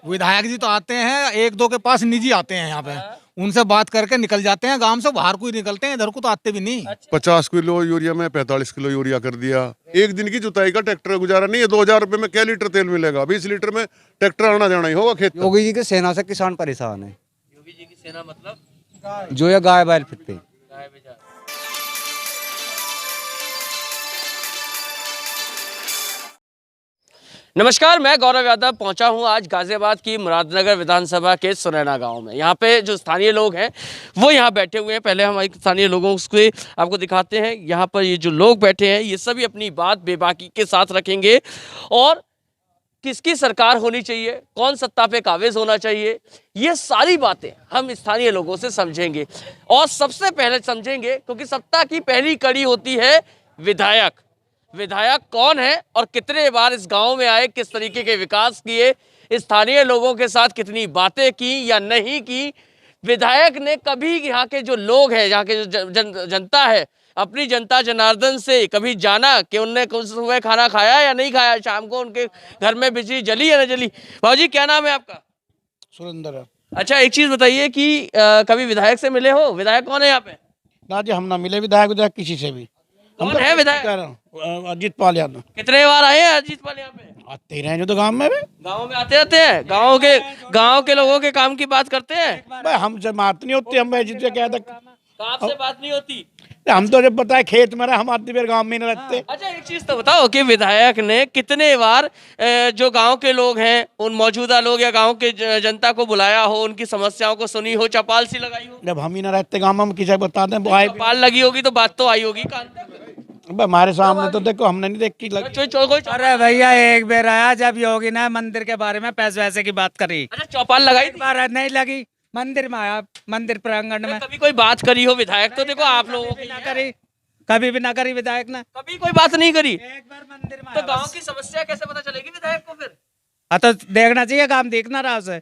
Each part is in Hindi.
विधायक जी तो आते हैं, एक दो के पास निजी आते हैं यहाँ पे, उनसे बात करके निकल जाते हैं। गांव से बाहर कोई निकलते हैं, इधर को तो आते भी नहीं। 50 किलो यूरिया में 45 किलो यूरिया कर दिया। एक दिन की जुताई का ट्रैक्टर का गुजारा नहीं है। 2000 रुपए में क्या लीटर तेल मिलेगा? 20 लीटर में ट्रैक्टर आना जाना ही होगा खेत तक। योगी जी की सेना से किसान परेशान है। योगी जी की सेना मतलब जो ये गाय बैल फिरते हैं। गाय बेचा। नमस्कार, मैं गौरव यादव पहुंचा हूं आज गाजियाबाद की मुरादनगर विधानसभा के सुनैना गांव में। यहां पे जो स्थानीय लोग हैं वो यहां बैठे हुए हैं। पहले हम स्थानीय लोगों से आपको दिखाते हैं। यहां पर ये जो लोग बैठे हैं ये सभी अपनी बात बेबाकी के साथ रखेंगे और किसकी सरकार होनी चाहिए, कौन सत्ता पे काबिज होना चाहिए, ये सारी बातें हम स्थानीय लोगों से समझेंगे। और सबसे पहले समझेंगे क्योंकि सत्ता की पहली कड़ी होती है विधायक। विधायक कौन है और कितने बार इस गांव में आए, किस तरीके के विकास किए, स्थानीय लोगों के साथ कितनी बातें की या नहीं की, विधायक ने कभी यहाँ के जो लोग हैं, यहाँ के जो जनता है, अपनी जनता जनार्दन से कभी जाना कि उनने सुबह खाना खाया या नहीं खाया, शाम को उनके घर में बिजली जली या नहीं जली। भाजी क्या नाम है आपका? सुरेंद्र। अच्छा, एक चीज बताइए कि कभी विधायक से मिले हो? विधायक कौन है यहाँ पे? ना जी, हम ना मिले विधायक किसी से भी। कौन है विधायक? अजीत पाल यादव। कितने बार आए हैं अजीत पाल यहाँ पे? आते ही रहे जो तो गाँव में भी। गाँव में आते रहते हैं। गाँव के लोगों के काम की बात करते हैं। भाई हमसे बात नहीं होती, हम अजीत से क्या तक आपसे बात नहीं होती। हम तो जब बताए खेत में रहे, हम आते फिर गाँव में नहीं रहते। अच्छा, एक चीज तो बताओ कि विधायक ने कितने बार जो गांव के लोग हैं, उन मौजूदा लोग या गांव के जनता को बुलाया हो, उनकी समस्याओं को सुनी हो, चौपाल सी लगाई हो? जब हम ही ना रहते गाँव में, हम किसे बताते हैं? चौपाल लगी होगी तो बात तो आई होगी कान पे। हमारे सामने तो देखो, हमने नहीं देखी लगी। अरे भैया, एक बार आया जब योगी ने मंदिर के बारे में पैसे वैसे की बात करी। अच्छा, चौपाल लगाई थी? बार नहीं लगी, मंदिर में आया, मंदिर प्रांगण में। कभी कोई बात करी हो विधायक? तो देखो आप लोगों की ना करी, कभी भी ना करी विधायक ने। कभी कोई बात नहीं करी। एक बार मंदिर में तो आया गांव बस। की समस्या कैसे पता चलेगी विधायक को फिर? हाँ तो देखना चाहिए, काम देखना रहा उसे।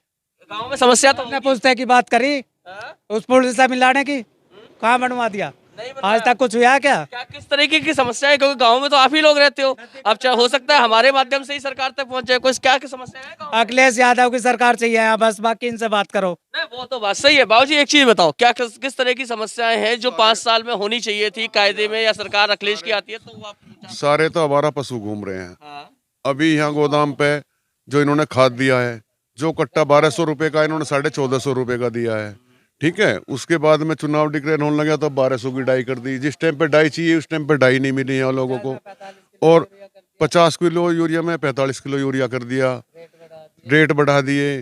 गांव में समस्या तो उसने पूछते की बात करी, हाँ? उस पुलिस से मिलाने की, कहाँ बनवा दिया? नहीं बनाया। आज तक कुछ हुआ क्या? क्या किस तरीके की समस्या है? क्योंकि गांव में तो आप ही लोग रहते हो। अब हो सकता है हमारे माध्यम से ही सरकार तक पहुंच जाए। कुछ क्या की समस्या है गाँव में? अखिलेश यादव की सरकार चाहिए यहाँ बस, बाकी इनसे बात करो। नहीं, वो तो बात सही है। बाबूजी, एक चीज बताओ, क्या किस तरह की समस्याएं हैं जो 5 साल में होनी चाहिए थी कायदे में, या सरकार अखिलेश की आती है तो वो आप? सारे तो हमारा पशु घूम रहे हैं। हाँ। अभी यहाँ गोदाम पे जो इन्होंने खाद दिया है, जो कट्टा 1200 रुपए का इन्होंने 1450 रुपए का दिया है, ठीक है। उसके बाद में चुनाव डिक्लेयर होने लगा तो 1200 की डाई कर दी। जिस टाइम पे डाई चाहिए उस टाइम पे डाई नहीं मिली है लोगों को। और 50 किलो यूरिया में 45 किलो यूरिया कर दिया, रेट बढ़ा दिए।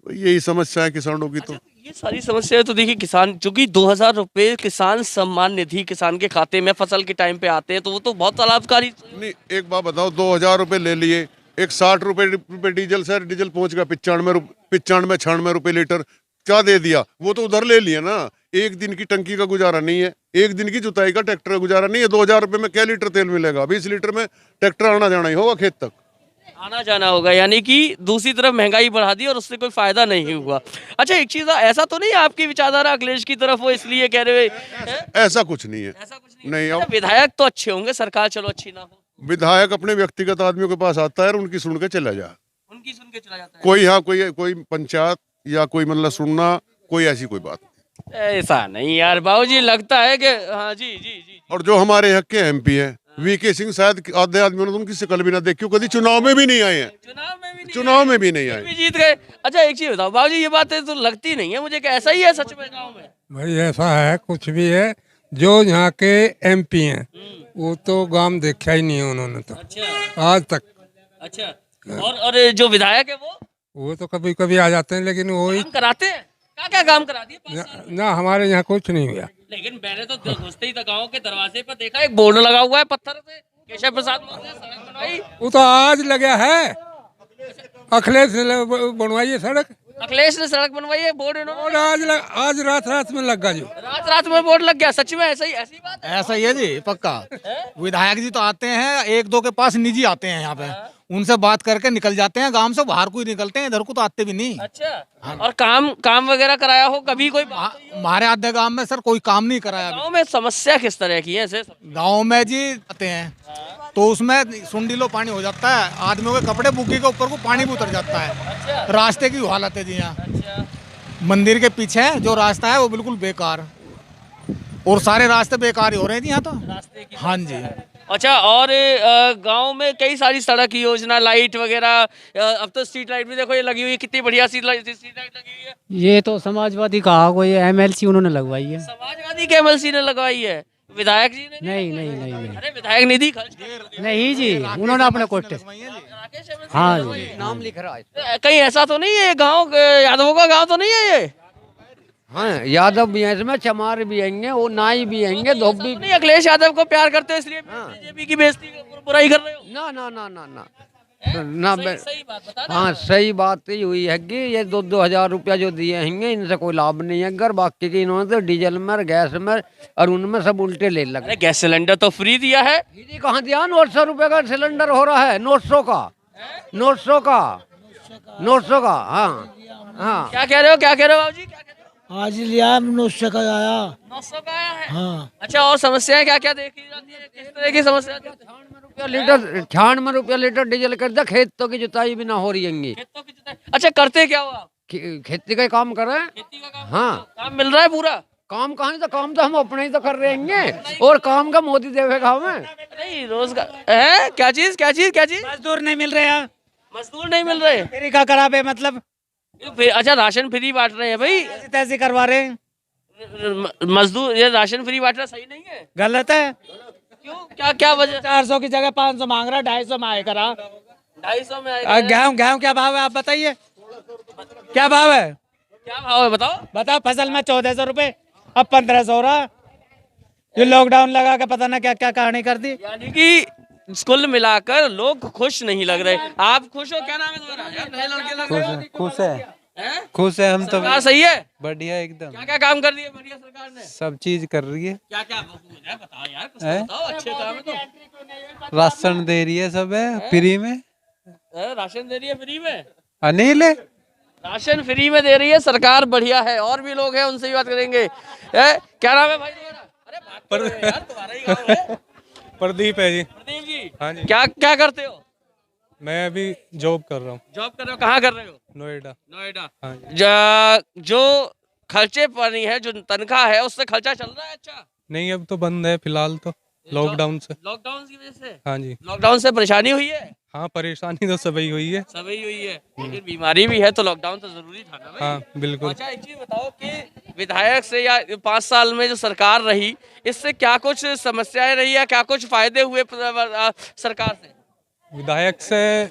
यही समस्या है किसानों की। तो ये सारी समस्याएं तो देखिए, किसान चूंकि 2000 रुपए किसान सम्मान निधि किसान के खाते में फसल के टाइम पे आते हैं तो वो तो बहुत लाभकारी। नहीं, एक बात बताओ, 2000 रुपए ले लिए, एक 60 रुपए डीजल, सर डीजल पहुंच गया 95 रुपए लीटर। क्या दे दिया? वो तो उधर ले लिया ना। एक दिन की टंकी का गुजारा नहीं है, एक दिन की जुताई का ट्रैक्टर का गुजारा नहीं है। 2000 रुपए में क्या लीटर तेल मिलेगा? 20 लीटर में ट्रैक्टर आना जाना ही होगा खेत तक। आना जाना होगा, यानी कि दूसरी तरफ महंगाई बढ़ा दी और उससे कोई फायदा नहीं हुआ। अच्छा, एक चीज, ऐसा तो नहीं है आपकी विचारधारा अखिलेश की तरफ वो इसलिए कह रहे हैं? ऐसा कुछ नहीं है। ऐसा कुछ नहीं। नहीं, अच्छा, विधायक तो अच्छे होंगे, सरकार चलो अच्छी ना हो। विधायक अपने व्यक्तिगत आदमियों के पास आता है और उनकी सुन के चला जा। उनकी सुन के चला जाता है। कोई, हाँ, कोई पंचायत या कोई मतलब सुनना, कोई ऐसी कोई बात नहीं। ऐसा नहीं यार बाबूजी, लगता है कि हाँ जी जी जी। और जो हमारे यहाँ के एमपी हैं, वीके सिंह, शायद आधे आदमियों ने उनकी शक्ल भी ना देखी, कभी चुनाव में भी नहीं आए हैं। चुनाव में भी नहीं आए, भी जीत गए। अच्छा, एक चीज बताओ बाबूजी, ये बातें तो लगती नहीं है मुझे कि ऐसा ही है सच में गाँव में? भाई ऐसा है, कुछ भी है। जो यहाँ के एमपी हैं वो तो गांव देखा ही नहीं है उन्होंने तो। अच्छा। आज तक। अच्छा। और जो विधायक है वो तो कभी कभी आ जाते हैं, लेकिन वो ही कराते हैं। क्या काम करा दिए? ना हमारे यहाँ कुछ नहीं हुआ। लेकिन मैंने तो घुसते ही गाँव के दरवाजे पर देखा एक बोर्ड लगा हुआ है पत्थर से, केशव प्रसाद मौर्य ने सड़क बनवाई। वो तो आज लगा है, अखिलेश ने बनवाई है सड़क। अखिलेश ने सड़क बनवाई है, बोर्ड इन्होंने आज रात में लग गया। जो रात में बोर्ड लग गया, सच में ऐसी बात? ऐसा ही है जी, पक्का। विधायक जी तो आते हैं, एक दो के पास निजी आते हैं यहाँ पे, उनसे बात करके निकल जाते हैं, गांव से बाहर कोई निकलते हैं, इधर को तो आते भी नहीं। अच्छा, और काम वगैरह कराया हो कभी कोई बात हुई हो? हमारे आधे गांव में सर कोई काम नहीं कराया अभी। गाँव में समस्या किस तरह की है ऐसे? गांव में जी आते हैं तो उसमें सुंडीलो पानी हो जाता है, आदमियों के कपड़े बुग्गी के ऊपर को पानी भी उतर जाता है। रास्ते की हालत है जी यहाँ। मंदिर के पीछे जो रास्ता है वो बिल्कुल बेकार, और सारे रास्ते बेकार ही हो रहे हैं जी यहाँ तो। हाँ जी। अच्छा, और गांव में कई सारी सड़क की योजना, लाइट वगैरह, अब तो स्ट्रीट लाइट भी देखो ये लगी हुई है, कितनी बढ़िया स्ट्रीट लाइट लगी हुई है। ये तो समाजवादी कहा कोई एमएलसी उन्होंने लगवाई है। समाजवादी के एमएलसी ने लगवाई है, विधायक जी ने नहीं नहीं नहीं नहीं अरे विधायक निधि खर्च कर नहीं जी, उन्होंने अपने कोटे। राकेश MLC हाँ ने जी। लगवाई है। नाम लिख रहा है। कहीं ऐसा तो नहीं है गांव यादवों का गांव तो नहीं है ये? हाँ, यादव भी हैं इसमें, चमार भी आएंगे, वो नाई भी आएंगे, धोबी। नहीं, अखिलेश यादव को प्यार करते हो इसलिए बीजेपी की बेइज्जती बुराई कर रहे हो? ना ना ना ना ना ना सही बात बता ना। हाँ, सही बात ही हुई है कि ये 2-2 हजार रुपया जो दिए हैं इनसे कोई लाभ नहीं है। अगर बाकी के इन्होंने तो डीजल में, गैस में और उनमें सब उल्टे ले लगे। अरे गैस सिलेंडर तो फ्री दिया है। दीदी कहाँ दिया? 900 रुपये का सिलेंडर हो रहा है, 900 का, 900 का, 900 का। हाँ हाँ। क्या कह रहे हो, क्या कह रहे हो बाबूजी, क्या कह रहे हो? आज लिया 900 का आया। 900 का आया है। हाँ। अच्छा, और समस्याएं क्या क्या देखी जाती है, किस तरह की समस्या? 96 रुपया लीटर डीजल कर दिया, खेतों की जुताई भी ना हो रही है। खेतों की जुताई। अच्छा, करते क्या हो आप? खेती का काम कर रहे हैं। खेती का काम? हाँ। काम मिल रहा है पूरा? काम कहाँ, तो काम तो हम अपने ही तो कर रहे हैं, और काम का मोदी देवेगा हमें। नहीं, रोजगार है? क्या चीज, क्या चीज, क्या चीज? मजदूर नहीं मिल रहे हैं, मजदूर नहीं मिल रहे? फ्री का खराब है मतलब, अच्छा, राशन फ्री बांट रहे हैं भाई? ऐसे तैसे करवा रहे हैं। मजदूर ये राशन फ्री बांटना सही नहीं है? गलत है। क्यों, क्या क्या वजह? 400 की जगह 500 मांग रहा, 250 में आए करा। 250 में आएगा। गेहूँ क्या भाव है आप बताइए, क्या भाव है? क्या भाव है बताओ? बताओ। फसल में 1400 रुपए, अब 1500 हो रहा। ये लॉकडाउन लगा के पता ना क्या क्या कहानी कर दी। यानी कि कुल मिलाकर लोग खुश नहीं लग रहे। आप खुश हो? क्या नाम है तुम्हारा? यार नए लड़के लग रहे हो। खुश है, हैं? खुश है हम तो। सरकार सही है? बढ़िया एकदम, क्या क्या काम कर रही है बढ़िया सरकार ने? सब चीज कर रही है। क्या क्या बताओ यार, कुछ तो बताओ, अच्छे काम है तो। राशन दे रही है, सब है फ्री में। राशन दे रही है फ्री में? अनिल है, राशन फ्री में दे रही है सरकार, बढ़िया है। और भी लोग हैं, उनसे भी बात करेंगे। क्या नाम है भाई तुम्हारा? अरे बात करो यार, तुम्हारा ही गाँव है। प्रदीप है जी। प्रदीप जी, हाँ जी। क्या क्या करते हो? मैं अभी जॉब कर रहा हूँ जॉब कर रहे हो? कहाँ कर रहे हो? नोएडा। नोएडा। हाँ जी। जो खर्चे पानी है, जो तनख्वाह है, उससे खर्चा चल रहा है? अच्छा, नहीं अब तो बंद है फिलहाल तो, लॉकडाउन से। लॉकडाउन की वजह से? हाँ जी। लॉकडाउन से परेशानी हुई है? हाँ, परेशानी तो सभी हुई है। सभी हुई है, लेकिन बीमारी भी है तो लॉकडाउन तो जरूरी था ना भाई। हाँ बिल्कुल। अच्छा, एक चीज बताओ कि विधायक से या 5 साल में जो सरकार रही, इससे क्या कुछ समस्याएं रही या क्या कुछ फायदे हुए सरकार से? विधायक से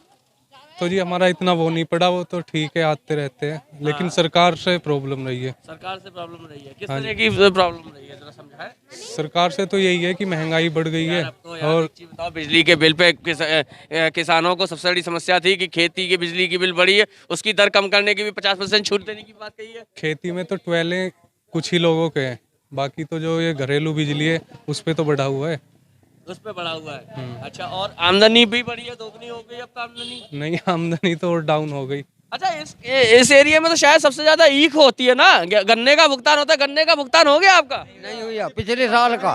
तो जी हमारा इतना वो नहीं पड़ा, वो तो ठीक है, आते रहते हैं, लेकिन सरकार से प्रॉब्लम रही है। सरकार से प्रॉब्लम रही है? किस तरह की प्रॉब्लम रही है, जरा समझाएं। सरकार से तो यही है कि महंगाई बढ़ गई है। तो यार और एक चीज बताओ, बिजली के बिल पे किसानों को सबसे बड़ी समस्या थी कि खेती के बिजली की बिल बढ़ी है, उसकी दर कम करने की भी 50% छूट देने की बात कही है। खेती में तो ट्वेलें कुछ ही लोगों के हैं, बाकी तो जो ये घरेलू बिजली है उस पे तो बढ़ा हुआ है। उस पे बढ़ा हुआ है। अच्छा, और आमदनी भी बढ़ी है, दोगुनी हो गई अब तो आमदनी? नहीं, आमदनी तो और डाउन हो गई। अच्छा, इस एरिया में तो शायद सबसे ज्यादा ईख होती है ना, गन्ने का भुगतान होता है। गन्ने का भुगतान हो गया आपका? नहीं हुआ, पिछले साल का।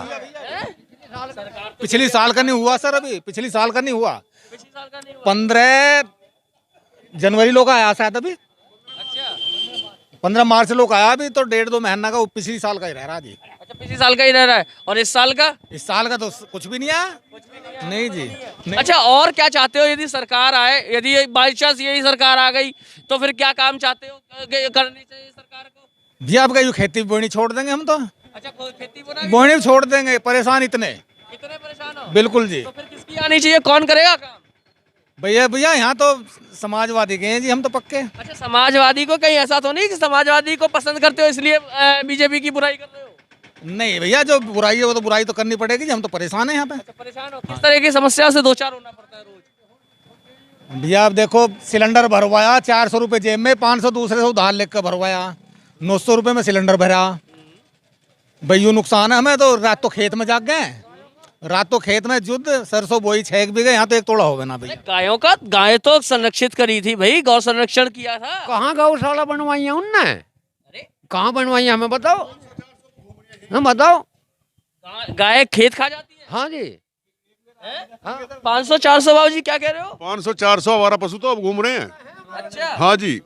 पिछली साल का नहीं हुआ सर, अभी पिछली साल का नहीं हुआ। पिछले साल का नहीं हुआ? 15 जनवरी लोग आया शायद अभी। अच्छा 15 मार्च लोग आया अभी, तो 1.5-2 महीना का वो पिछली साल का ही रह रहा जी। अच्छा, पिछले साल का ही रह रहा है। और इस साल का? इस साल का तो कुछ भी नहीं आया। नहीं जी, नहीं। अच्छा, और क्या चाहते हो यदि सरकार आए, यदि बाई चांस यही सरकार आ गई तो फिर क्या काम चाहते हो करनी चाहिए सरकार को? जी आपका खेती बोनी छोड़ देंगे हम तो। अच्छा, खेती बोनी छोड़ देंगे, परेशान इतने परेशान हो? बिल्कुल जी। तो फिर किसकी आनी चाहिए, कौन करेगा काम? भैया यहाँ तो समाजवादी के हैं जी, हम तो पक्के। अच्छा, समाजवादी को कहीं ऐसा तो नहीं कि समाजवादी को पसंद करते हो इसलिए बीजेपी की बुराई कर रहे हो? नहीं भैया, जो बुराई है वो तो बुराई तो करनी पड़ेगी जी, हम तो परेशान हैं यहाँ पे। अच्छा, परेशान हो? किस तरह की समस्या से 2-4 होना पड़ता है रोज? भैया आप देखो, सिलेंडर भरवाया 400 रुपये जेब में, 500 दूसरे से उधार लेकर भरवाया, 900 रुपये में सिलेंडर भरा। भैया नुकसान है हमें तो, रात तो खेत में जाग गए, रात तो खेत में युद्ध, सरसों बोई 6 बीघे, यहाँ तो एक तोड़ा होगा ना भैया। गायों का, गाय तो संरक्षित करी थी भाई, गौ संरक्षण किया था। कहाँ गौशाला बनवाई है उनने? कहाँ बनवाई है हमें बताओ, हम बताओ। गाय खेत खा जाती है? हाँ जी। 500-400 बाबू जी क्या कह रहे हो? 500-400 हमारा पशु तो अब घूम रहे हैं। अच्छा, हाँ जी,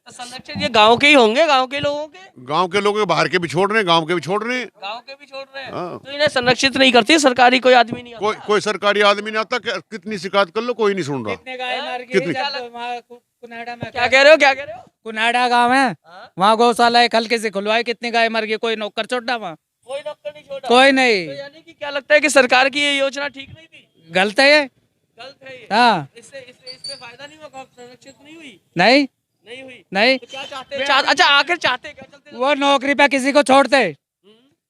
तो संरक्षित ये गांव के ही होंगे, गांव के लोगों के? गांव के लोग बाहर के भी छोड़ रहे हैं, गांव के भी छोड़ रहे हैं। गांव के भी छोड़ रहे हैं। हाँ। तो इन्हें संरक्षित नहीं करती सरकारी कोई आदमी नहीं आता? कोई सरकारी आदमी नहीं आता, कितनी शिकायत कर लो कोई नहीं सुन रहा। कितने गाय मर गई कितनी? जब वहाँ कुनाडा में, क्या कह रहे हो, क्या कह रहे हो? कुनाडा गांव है, वहाँ गौशाला एक हल्के से खुलवाए, कितनी गाय मर गई, कोई नौकर छोड़ा वहाँ? कोई नौकर नहीं छोड़ा? कोई नहीं। तो यानी कि क्या लगता है कि सरकार की ये योजना ठीक नहीं थी? गलत है ये। गलत है ये? हाँ। इससे फायदा नहीं हुआ, संरक्षित नहीं हुई? नहीं नहीं हुई? नहीं, तो क्या चाहते हैं? अच्छा, आखिर चाहते क्या? चलते वो नौकरी पे किसी को छोड़ते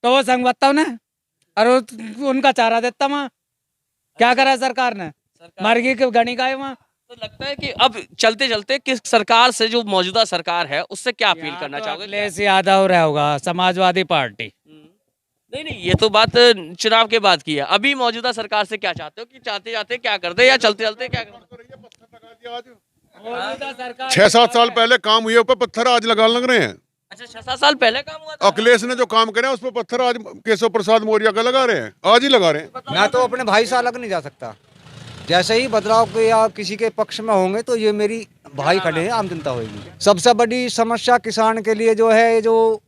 तो वो संग बत्ता ना, और उनका चारा देता वहाँ। क्या करा सरकार ने? मर गई गणी गाय वहाँ। तो लगता है कि अब चलते चलते किस सरकार से, जो मौजूदा सरकार है, उससे क्या अपील करना चाहोगे? अखिलेश यादव रहा होगा, समाजवादी पार्टी। नहीं नहीं, ये तो बात चुनाव के बाद की है। अभी मौजूदा सरकार से क्या चाहते हो कि चाहते जाते क्या करते या चलते चलते क्या करते? 6-7 साल पहले काम हुए ऊपर पत्थर आज लगाने लग रहे हैं। अच्छा, 6-7 साल पहले काम हुआ था? अखिलेश ने जो काम करे उस पर पत्थर आज केशव प्रसाद मौर्य का लगा रहे हैं, आज ही लगा रहे हैं। मैं तो अपने भाई से अलग नहीं जा सकता। जैसे ही बदलाव के या किसी के पक्ष में होंगे तो ये मेरी भाई खड़े हैं, आम जनता होगी। सबसे बड़ी समस्या किसान के लिए जो है, जो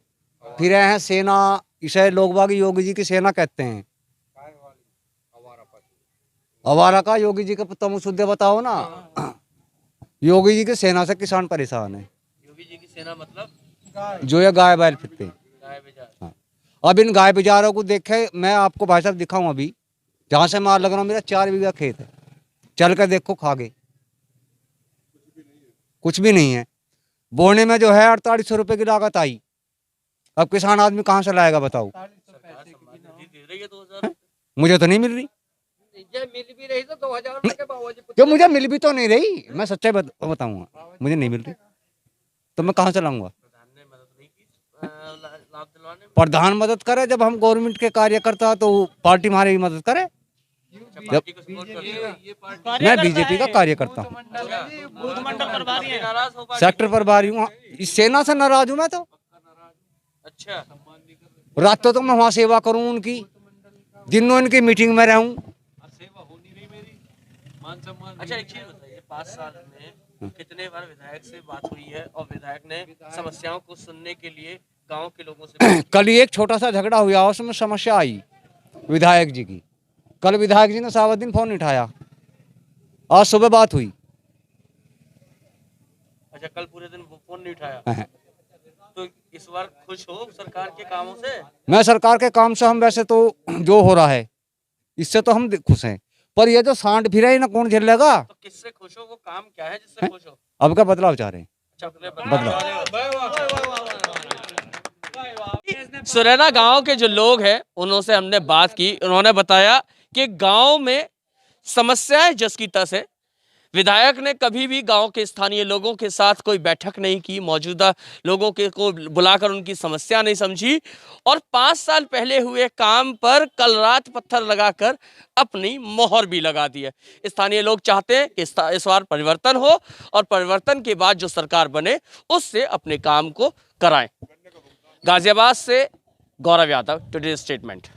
फिर हैं सेना, इसे लोग बाग योगी जी की सेना कहते हैं। आवारा का योगी जी का तुम शुद्ध बताओ ना। योगी जी की सेना से किसान परेशान है। योगी जी की सेना मतलब? जो ये गाय बैल फिरते हैं। गाय बेचारे। हाँ। अब इन गाय बेचारों को देखे, मैं आपको भाई साहब दिखाऊं, अभी जहाँ से मार लग रहा हूँ, मेरा 4 बीघा खेत है, चल कर देखो, खा गए, कुछ भी नहीं है। बोने में जो है 4800 रुपये की लागत आई। अब किसान आदमी कहाँ से लाएगा बताओ? मुझे तो नहीं मिल रही। मिल भी रही तो 2000 रुपए के बावजूद क्यों? मुझे मिल भी तो नहीं रही, मैं सच्चाई बताऊंगा, मुझे नहीं मिल रही तो मैं कहाँ से लाऊंगा? प्रधान मदद करे, जब हम गवर्नमेंट के कार्यकर्ता तो पार्टी हमारी भी मदद करे। जब मैं बीजेपी का कार्यकर्ता हूँ, सेक्टर प्रभारी हूँ, इस सेना से नाराज हूँ मैं तो। अच्छा, रात तो मैं वहाँ सेवा करूँ उनकी, दिन में उनकी मीटिंग में रहूँ। अच्छा, एक चीज बताइए, 5 साल में कितने बार विधायक से बात हुई है और विधायक ने समस्याओं को सुनने के लिए गांव के लोगों से? कल ही एक छोटा सा झगड़ा हुआ, उसमें समस्या आई विधायक जी की। कल विधायक जी ने सारा दिन फोन नहीं उठाया, आज सुबह बात हुई। अच्छा, कल पूरे दिन वो फोन नहीं उठाया। तो इस बार खुश हो सरकार के कामों से? मैं सरकार के काम से, हम वैसे तो जो हो रहा है इससे तो हम खुश हैं, पर ये जो सांड फिर है ना, कौन झेल लेगा? तो किससे खुश हो? वो काम क्या है जिससे खुश हो? अब का बदलाव चाह रहे हैं। अच्छा, अपने बदलाव। सुरैना गांव के जो लोग हैं उनसे हमने बात की, उन्होंने बताया कि गांव में समस्याएं जस की तस है। विधायक ने कभी भी गांव के स्थानीय लोगों के साथ कोई बैठक नहीं की, मौजूदा लोगों के को बुलाकर उनकी समस्या नहीं समझी, और 5 साल पहले हुए काम पर कल रात पत्थर लगाकर अपनी मोहर भी लगा दी है। स्थानीय लोग चाहते हैं कि इस बार परिवर्तन हो और परिवर्तन के बाद जो सरकार बने उससे अपने काम को कराएं। गाजियाबाद से गौरव यादव, टुडे स्टेटमेंट।